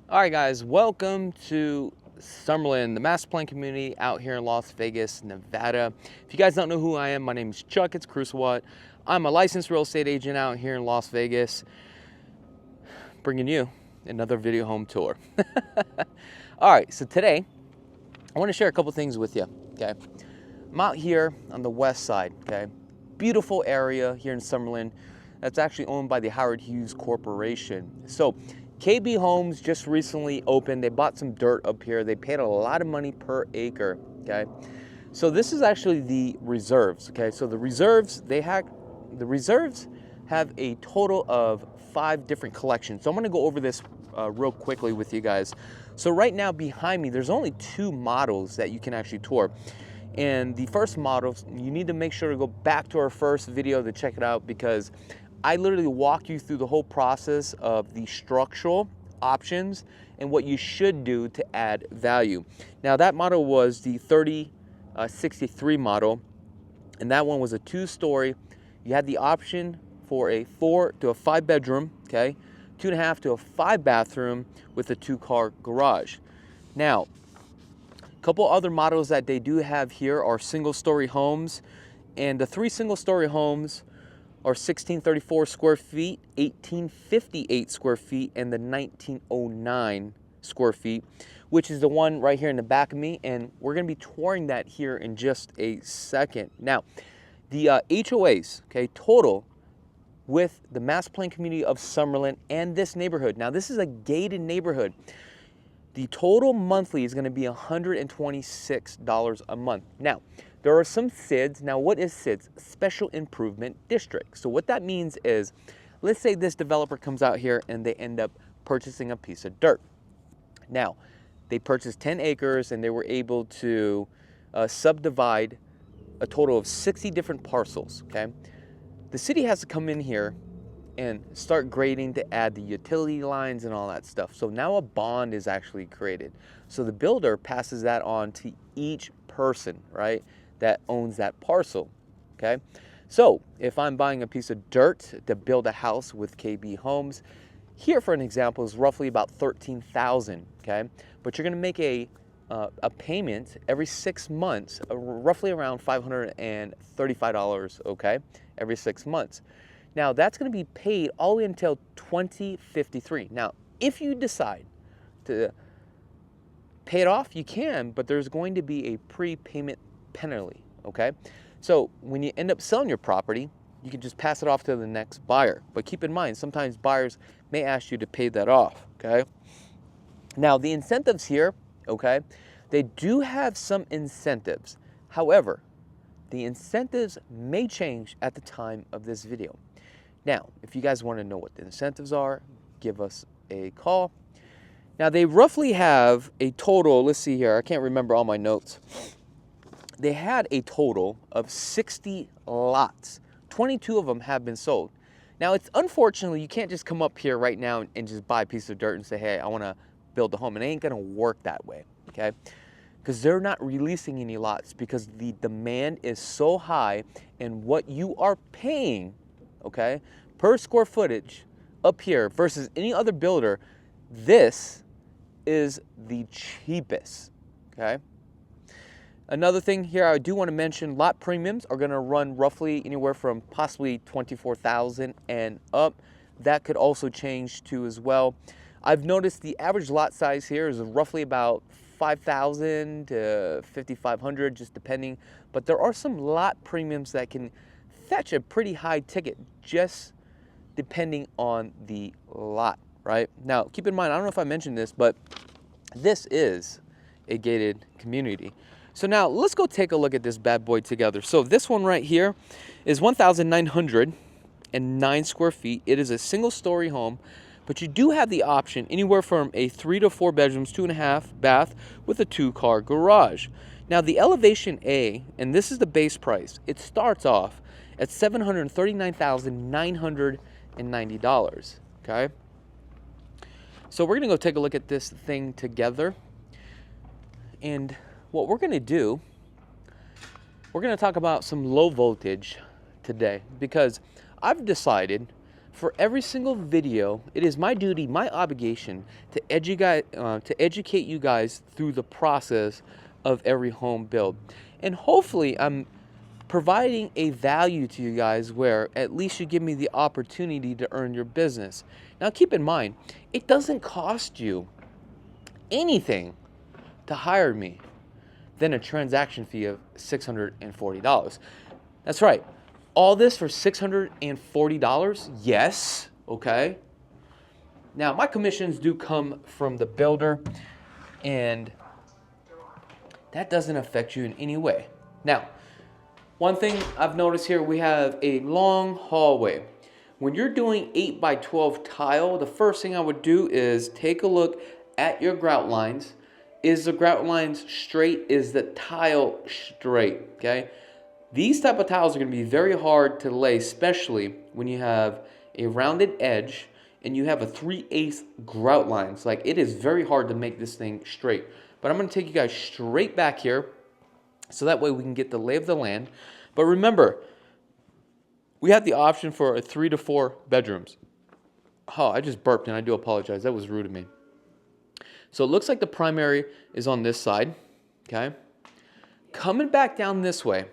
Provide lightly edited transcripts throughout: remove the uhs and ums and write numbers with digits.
All right, guys, welcome to Summerlin, the master plan community out here in Las Vegas, Nevada. If you guys don't know who I am, my name is Chakits Krulsawat. I'm a licensed real estate agent out here in Las Vegas, bringing you another video home tour. All right, so today I want to share a couple things with you. Okay, I'm out here on the west side. Okay, beautiful area here in Summerlin that's actually owned by the Howard Hughes Corporation. So KB Homes just recently opened. They bought some dirt up here. They paid a lot of money per acre. Okay, so this is actually the reserves. Okay, so the reserves have a total of 5 different collections. So I'm going to go over this real quickly with you guys. So right now behind me, there's only 2 models that you can actually tour. And the first model, you need to make sure to go back to our first video to check it out, because I literally walk you through the whole process of the structural options and what you should do to add value. Now that model was the 3063 model, and that one was a 2-story. You had the option for a 4 to a 5 bedroom, okay, 2.5 to a 5 bathroom with a 2-car garage. Now, a couple other models that they do have here are single-story homes, and the 3 single-story homes are 1634 square feet, 1858 square feet, and the 1909 square feet, which is the one right here in the back of me, and we're going to be touring that here in just a second. Now, the HOAs, okay, total with the master plan community of Summerlin and this neighborhood. Now, this is a gated neighborhood. The total monthly is going to be $126 a month. Now, there are some SIDs. Now, what is SIDs? Special Improvement District. So what that means is, let's say this developer comes out here and they end up purchasing a piece of dirt. Now, they purchased 10 acres and they were able to subdivide a total of 60 different parcels, okay? The city has to come in here and start grading to add the utility lines and all that stuff. So now a bond is actually created. So the builder passes that on to each person, right, that owns that parcel, okay? So if I'm buying a piece of dirt to build a house with KB Homes, here for an example is roughly about $13,000, okay? But you're gonna make a payment every 6 months, roughly around $535, okay, every 6 months. Now that's going to be paid all the way until 2053. Now, if you decide to pay it off, you can, but there's going to be a prepayment penalty, okay? So when you end up selling your property, you can just pass it off to the next buyer. But keep in mind, sometimes buyers may ask you to pay that off, okay? Now, the incentives here, okay, they do have some incentives. However, the incentives may change at the time of this video. Now, if you guys want to know what the incentives are, give us a call. Now, they roughly have a total, let's see here, I can't remember all my notes. They had a total of 60 lots. 22 of them have been sold. Now, it's unfortunately, you can't just come up here right now and just buy a piece of dirt and say, hey, I want to build a home. It ain't going to work that way, okay? Because they're not releasing any lots because the demand is so high, and what you are paying, okay, per square footage up here versus any other builder, this is the cheapest, okay? Another thing here I do want to mention, lot premiums are going to run roughly anywhere from possibly $24,000 and up. That could also change too as well. I've noticed the average lot size here is roughly about 5,000 to 5,500, just depending. But there are some lot premiums that can fetch a pretty high ticket, just depending on the lot, right? Now, keep in mind, I don't know if I mentioned this, but this is a gated community. So now let's go take a look at this bad boy together. So this one right here is 1,909 square feet. It is a single-story home, but you do have the option anywhere from a 3 to 4 bedrooms, 2.5 bath with a 2-car garage. Now the elevation A, and this is the base price, it starts off at $739,990, okay? So we're gonna go take a look at this thing together. And what we're gonna do, we're gonna talk about some low voltage today, because I've decided for every single video, it is my duty, my obligation to educate you guys through the process of every home build. And hopefully I'm providing a value to you guys where at least you give me the opportunity to earn your business. Now keep in mind, it doesn't cost you anything to hire me than a transaction fee of $640. That's right. All this for $640? Yes. Okay. Now, my commissions do come from the builder, and that doesn't affect you in any way. Now, one thing I've noticed here, we have a long hallway. When you're doing 8 by 12 tile, the first thing I would do is take a look at your grout lines. Is the grout lines straight? Is the tile straight? Okay. These type of tiles are going to be very hard to lay, especially when you have a rounded edge and you have a 3/8 grout lines. Like, it is very hard to make this thing straight. But I'm going to take you guys straight back here so that way we can get the lay of the land. But remember, we have the option for a 3 to 4 bedrooms. Oh, I just burped and I do apologize. That was rude of me. So it looks like the primary is on this side. Okay. Coming back down this way,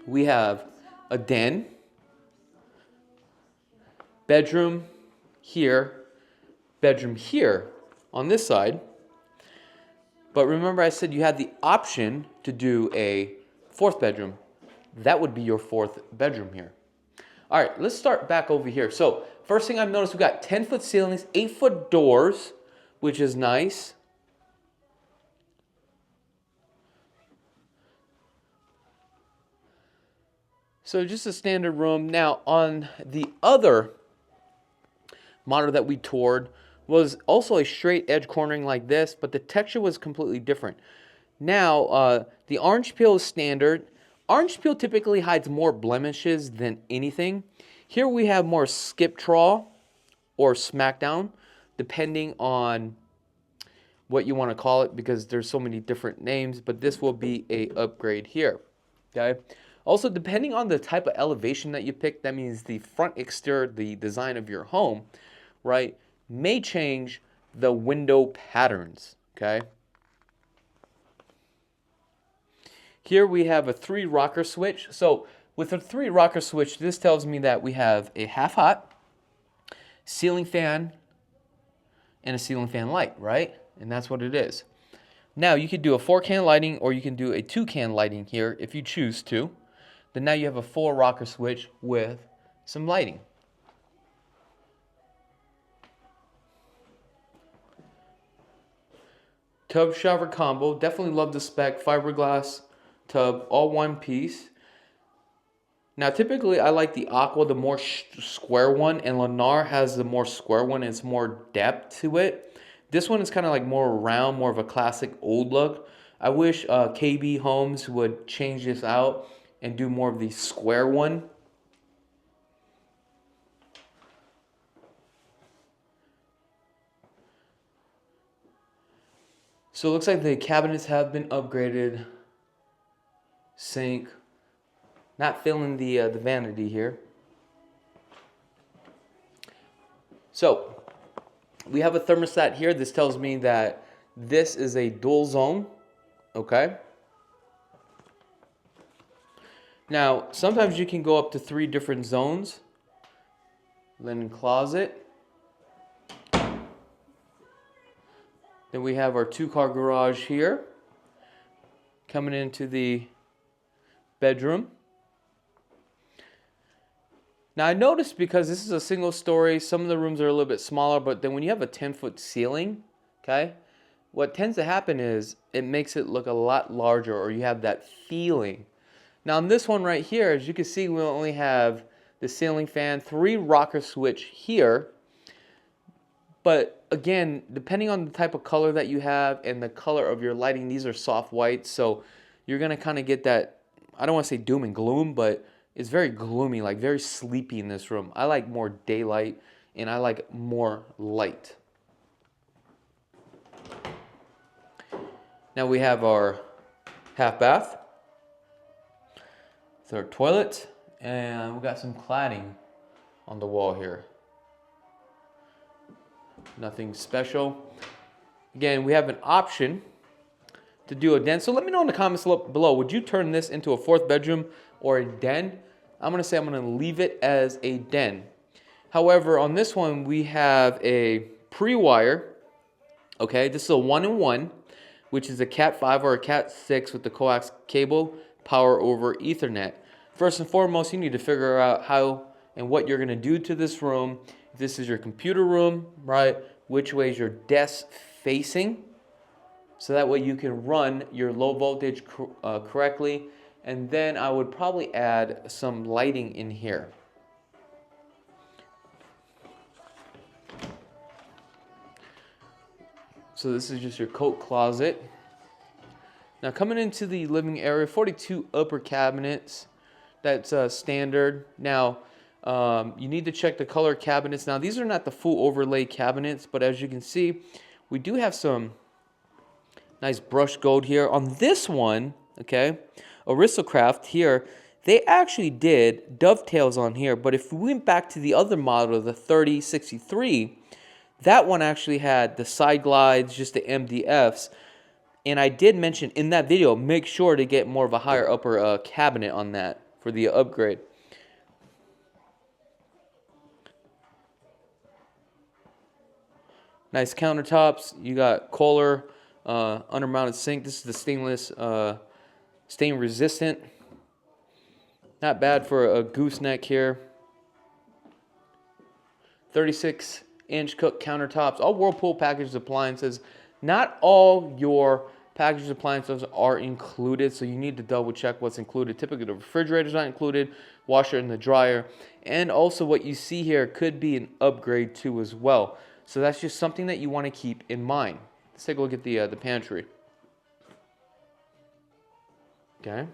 we have a den, bedroom here on this side. But remember I said you had the option to do a 4th bedroom. That would be your 4th bedroom here. All right, let's start back over here. So first thing I've noticed, we got 10-foot ceilings, 8-foot doors, which is nice. So just a standard room. Now on the other model that we toured was also a straight edge cornering like this, but the texture was completely different. Now the orange peel is standard. Orange peel typically hides more blemishes than anything. Here we have more skip trawl or smackdown, depending on what you want to call it, because there's so many different names, but this will be a upgrade here. Okay. Also, depending on the type of elevation that you pick, that means the front exterior, the design of your home, right, may change the window patterns, okay? Here we have a 3 rocker switch. So with a 3 rocker switch, this tells me that we have a half hot, ceiling fan, and a ceiling fan light, right? And that's what it is. Now you could do a 4-can lighting or you can do a 2-can lighting here if you choose to. Then now you have a 4 rocker switch with some lighting. Tub shower combo. Definitely love the spec. Fiberglass tub, all one piece. Now typically I like the aqua, the more square one, and Lennar has the more square one. It's more depth to it. This one is kind of like more round, more of a classic old look. I wish KB Homes would change this out and do more of the square one. So it looks like the cabinets have been upgraded. Sink. Not feeling the vanity here. So we have a thermostat here. This tells me that this is a dual zone. Okay. Now, sometimes you can go up to 3 different zones. Linen closet. Then we have our 2-car garage here. Coming into the bedroom. Now I noticed, because this is a single story, some of the rooms are a little bit smaller, but then when you have a 10-foot ceiling, okay, what tends to happen is it makes it look a lot larger, or you have that feeling. Now on this one right here, as you can see, we only have the ceiling fan, 3 rocker switch here. But again, depending on the type of color that you have and the color of your lighting, these are soft whites, so you're going to kind of get that, I don't want to say doom and gloom, but it's very gloomy, like very sleepy in this room. I like more daylight and I like more light. Now we have our half bath. It's our toilet, and we got some cladding on the wall here. Nothing special. Again, we have an option to do a den. So let me know in the comments below, would you turn this into a 4th bedroom or a den? I'm gonna say I'm gonna leave it as a den. However, on this one, we have a pre-wire. Okay, this is a 1-in-1, which is a Cat 5 or a Cat 6 with the coax cable, power over Ethernet. First and foremost, you need to figure out how and what you're gonna do to this room. If this is your computer room, right? Which way is your desk facing? So that way you can run your low voltage correctly. And then I would probably add some lighting in here. So this is just your coat closet. Now coming into the living area, 42 upper cabinets. That's standard. Now you need to check the color cabinets. Now these are not the full overlay cabinets, but as you can see, we do have some nice brushed gold here. On this one, okay, Aristocraft here, they actually did dovetails on here, but if we went back to the other model, the 3063, that one actually had the side glides, just the MDFs. And I did mention in that video, make sure to get more of a higher upper cabinet on that for the upgrade. Nice countertops. You got Kohler undermounted sink. This is the stainless, stain resistant. Not bad for a gooseneck here. 36-inch cook countertops. All Whirlpool packaged appliances. Not all your packaged appliances are included, so you need to double check what's included. Typically the refrigerator is not included, washer and the dryer, and also what you see here could be an upgrade too as well. So that's just something that you want to keep in mind. Let's take a look at the pantry. Okay.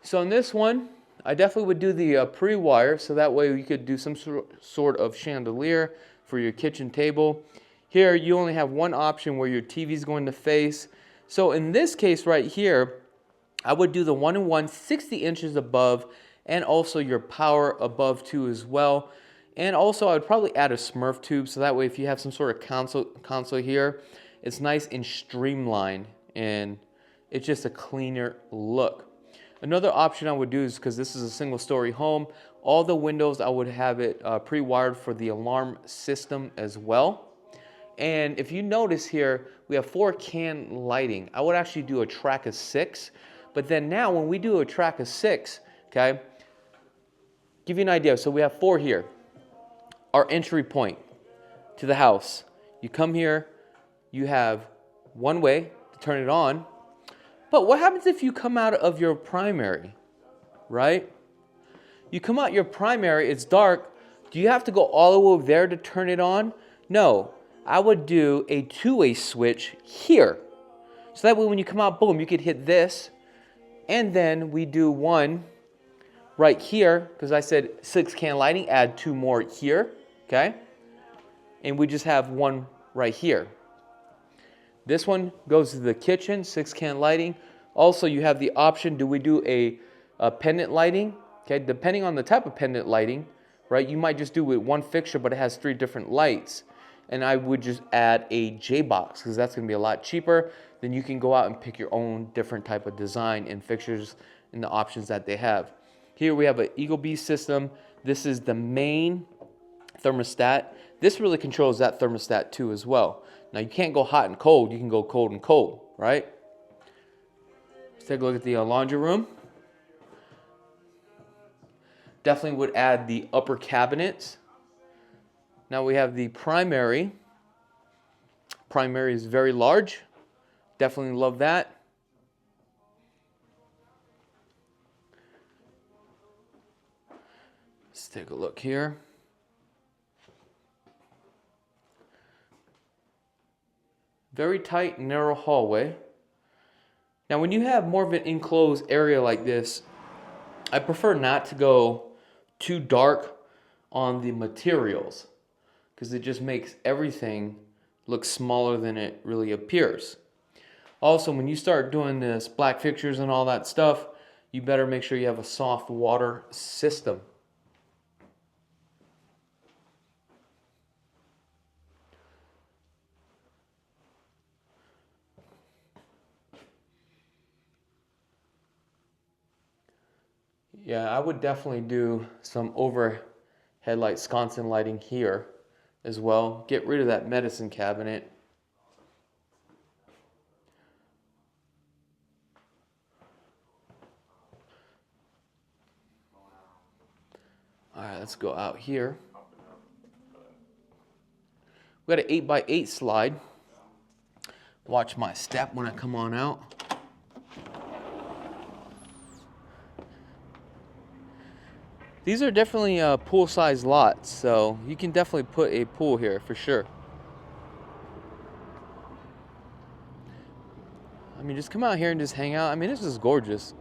So in this one, I definitely would do the pre-wire, so that way you could do some sort of chandelier for your kitchen table. Here, you only have one option where your TV is going to face. So in this case right here, I would do the 1-in-1 60 inches above, and also your power above too as well. And also I would probably add a Smurf tube, so that way if you have some sort of console here, it's nice and streamlined, and it's just a cleaner look. Another option I would do is, because this is a single story home, all the windows I would have it pre-wired for the alarm system as well. And if you notice here, we have 4 can lighting. I would actually do a track of 6, but then now when we do a track of 6, okay, give you an idea. So we have 4 here. Our entry point to the house. You come here, you have one way to turn it on. But what happens if you come out of your primary, right? You come out your primary, it's dark. Do you have to go all the way over there to turn it on? No, I would do a 2-way switch here. So that way when you come out, boom, you could hit this. And then we do one right here, because I said 6 can lighting, add 2 more here, okay? And we just have one right here. This one goes to the kitchen, 6 can lighting. Also, you have the option, do we do a pendant lighting? Okay, depending on the type of pendant lighting, right? You might just do it with one fixture, but it has 3 different lights. And I would just add a J-box, because that's going to be a lot cheaper. Then you can go out and pick your own different type of design and fixtures and the options that they have. Here we have an Ecobee system. This is the main thermostat. This really controls that thermostat too as well. Now you can't go hot and cold, you can go cold and cold, right? Let's take a look at the laundry room. Definitely would add the upper cabinets. Now we have the primary. Primary is very large. Definitely love that. Let's take a look here. Very tight, narrow hallway. Now, when you have more of an enclosed area like this, I prefer not to go too dark on the materials, because it just makes everything look smaller than it really appears. Also, when you start doing this black fixtures and all that stuff, you better make sure you have a soft water system. Yeah, I would definitely do some overhead light sconce lighting here as well. Get rid of that medicine cabinet. All right, let's go out here. We got an 8x8 slide. Watch my step when I come on out. These are definitely pool-sized lots, so you can definitely put a pool here for sure. I mean, just come out here and just hang out. I mean, this is gorgeous.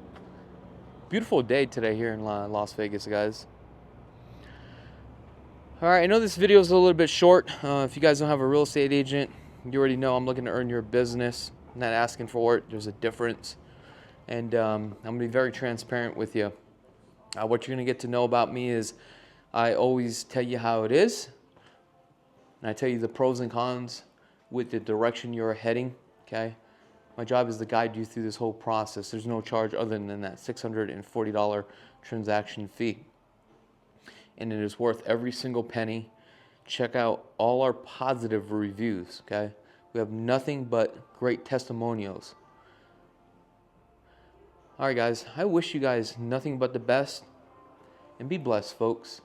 Beautiful day today here in Las Vegas, guys. All right, I know this video is a little bit short. If you guys don't have a real estate agent, you already know I'm looking to earn your business. I'm not asking for it. There's a difference. And I'm going to be very transparent with you. What you're going to get to know about me is I always tell you how it is. And I tell you the pros and cons with the direction you're heading, okay? My job is to guide you through this whole process. There's no charge other than that $640 transaction fee. And it is worth every single penny. Check out all our positive reviews, okay? We have nothing but great testimonials. All right, guys, I wish you guys nothing but the best, and be blessed, folks.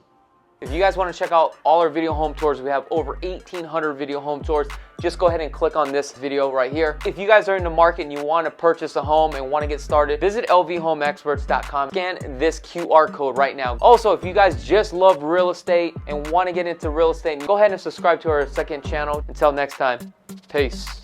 If you guys want to check out all our video home tours, we have over 1,800 video home tours. Just go ahead and click on this video right here. If you guys are in the market and you want to purchase a home and want to get started, visit lvhomeexperts.com. Scan this QR code right now. Also, if you guys just love real estate and want to get into real estate, go ahead and subscribe to our second channel. Until next time, peace.